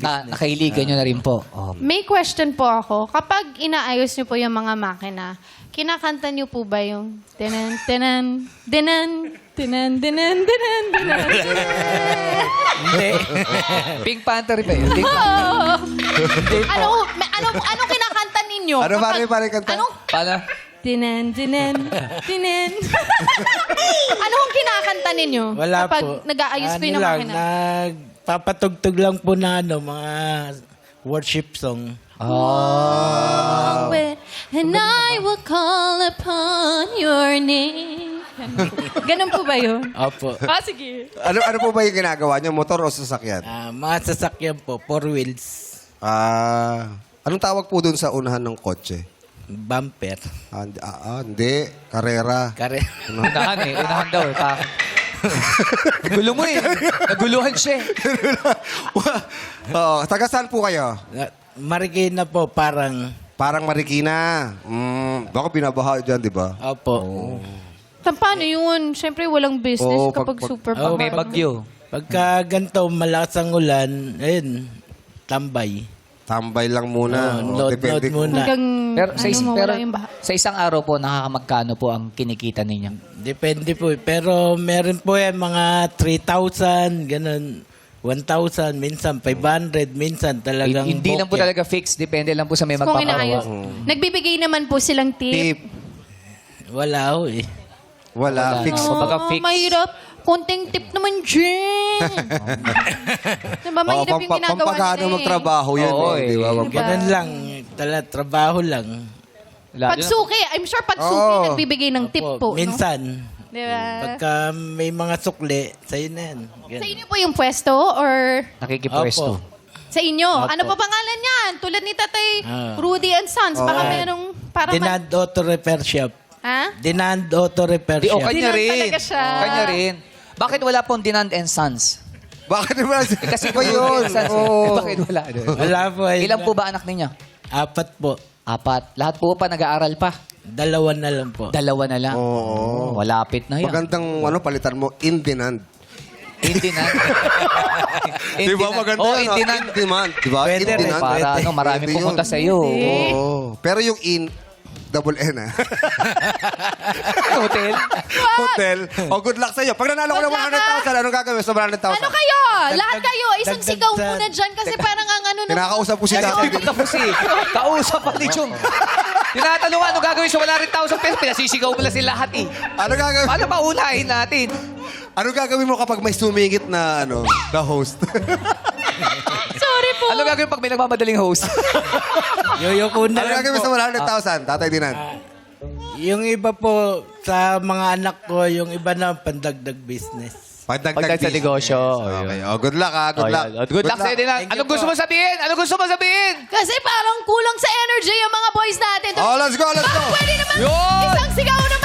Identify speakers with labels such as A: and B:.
A: nakahiligan nyo na rin po. Oh.
B: May question po ako. Kapag inaayos niyo po yung mga makina, kinakanta niyo po ba yung tinan, tinan, dinan, tinan, dinan, dinan, dinan,
A: Hindi. Pink Panther ba yun? Pink
B: Anong kinakanta ninyo?
C: Ano ba rin pare kanta?
B: Anong
A: Paano?
B: tinan, tinan, tinan. Anong kinakanta ninyo?
D: Wala
B: kapag
D: po.
B: nag-aayos po yung
D: Ano lang,
B: makina?
D: nagpapatugtog lang po na mga worship song.
B: And I will call upon your name. Ganun po ba yun?
D: Opo.
B: Sige.
C: Ano po ba yung ginagawa niyo? Motor o sasakyan?
D: Mga sasakyan po, 4 wheels,
C: Anong tawag po dun sa unahan ng kotse?
D: bumper,
C: Hindi. Karera.
A: Unahan eh. Unahan daw eh. Gulo mo eh. Naguluhan siya eh.
C: Taga saan po kayo?
D: Marikina po, parang,
C: Parang Marikina. Baka binabaha dyan, di ba?
D: opo.
B: Paano yun? Siyempre walang business
C: Oo,
B: kapag
C: pag-
B: super
D: Oh,
A: May bagyo.
D: Pagka ganito, malakas ang ulan, ayun, tambay.
C: Tambay lang muna.
D: Load
C: Depende kung-
D: muna.
B: Hanggang
A: Pero,
B: mawala yung baha.
A: sa isang araw po, nakakamagkano po ang kinikita ninyo?
D: Depende po. Pero meron po yan mga 3,000, ganun. 1,000, minsan 500, minsan talagang
A: Hindi lang po
D: bokeh.
A: talaga fixed. Depende lang po sa may
B: Kung inaayos.
A: magpaparoon.
B: Nagbibigay naman po silang tip.
C: Tip.
D: Wala ho eh.
C: Wala. Fix.
A: Kumbaga fix.
B: Mahirap. Konting tip naman, Jen. diba, mahirap yung ginagawa
C: Pampagano
B: nila eh.
C: magtrabaho yan.
A: Oo,
C: Di ba?
B: Diba?
D: Ganun lang. Trabaho lang.
A: Lalo na-
B: Pagsuki. I'm sure pagsuki
C: Oo.
B: nagbibigay ng tip
D: Opo,
B: po.
D: minsan.
B: No? Diba?
D: Pagka may mga sukli, sa'yo na yan. Ganun.
B: Sa inyo po yung pwesto or
A: Nakikipwesto.
D: Opo.
B: sa inyo?
D: Opo.
B: Ano pa pangalan yan? Tulad ni Tatay
D: Ah.
B: Rudy and Sons. Baka merong parang...
D: Dinand Auto Repair Shop.
B: Ha?
D: Dinand Auto Repair
A: Di, o
D: Shop.
A: kanya
B: Dinan
A: rin.
B: talaga siya.
A: Kanya rin. Bakit wala pong Dinand and Sons?
C: Bakit naman?
A: Kasi
C: ba yun?
A: Sons.
C: Oo.
A: Bakit wala?
D: Wala po.
A: Ilan po ba anak ninyo?
D: 4 po.
A: 4. Lahat po pa nag-aaral pa.
D: 2 na lang po.
A: 2 na lang.
C: Oo.
A: Malapit na yan.
C: Magandang palitan mo, in demand.
A: Indinand.
C: Di ba maganda?
A: Oh,
C: no?
A: Indinand.
C: In demand. Di ba?
D: Pwede
C: In
D: rin.
C: demand.
A: Para
D: Pwede.
A: marami
C: Pwede
A: pumunta
C: yun.
A: sa iyo.
C: Oo. Pero yung in, double N
A: Hotel.
C: Hotel. Good luck sa iyo. Pag nanalo ko ng
B: Good luck,
C: 100,000, anong gagawin sa 100,000?
B: Ano kayo? Lahat kayo. Isang
D: dagdag
B: sigaw
D: sa-
B: muna dyan kasi parang ang ano...
C: Kinakausap ko si David.
A: Tapos kausap pa ni Chong. Tinatanong ano gagawin sa 100,000 pesos. Pinasisigaw mo lang sila lahat eh.
C: Ano gagawin?
A: Paano pa unahin natin?
C: Ano gagawin mo kapag may sumingit na na host?
B: Sorry po.
A: Ano gagawin pag may nagmamadaling host?
D: Yoyoko na
C: Ano
D: lang
C: gagawin
D: po.
C: sa 100,000? Tatay Dinan.
D: Yung iba po, sa mga anak ko, yung iba na pandagdag business.
A: Pagdag sa negosyo.
C: Okay. Oh, good luck ha. Good luck.
A: Good luck sa Dinan.
D: Thank you
A: Anong gusto
D: po.
A: mo sabihin? Anong gusto mo sabihin?
B: Kasi parang kulang sa energy yung mga boys natin.
C: Oh, let's go, let's go.
B: Baka pwede naman
A: Yun!
B: isang sigaw naman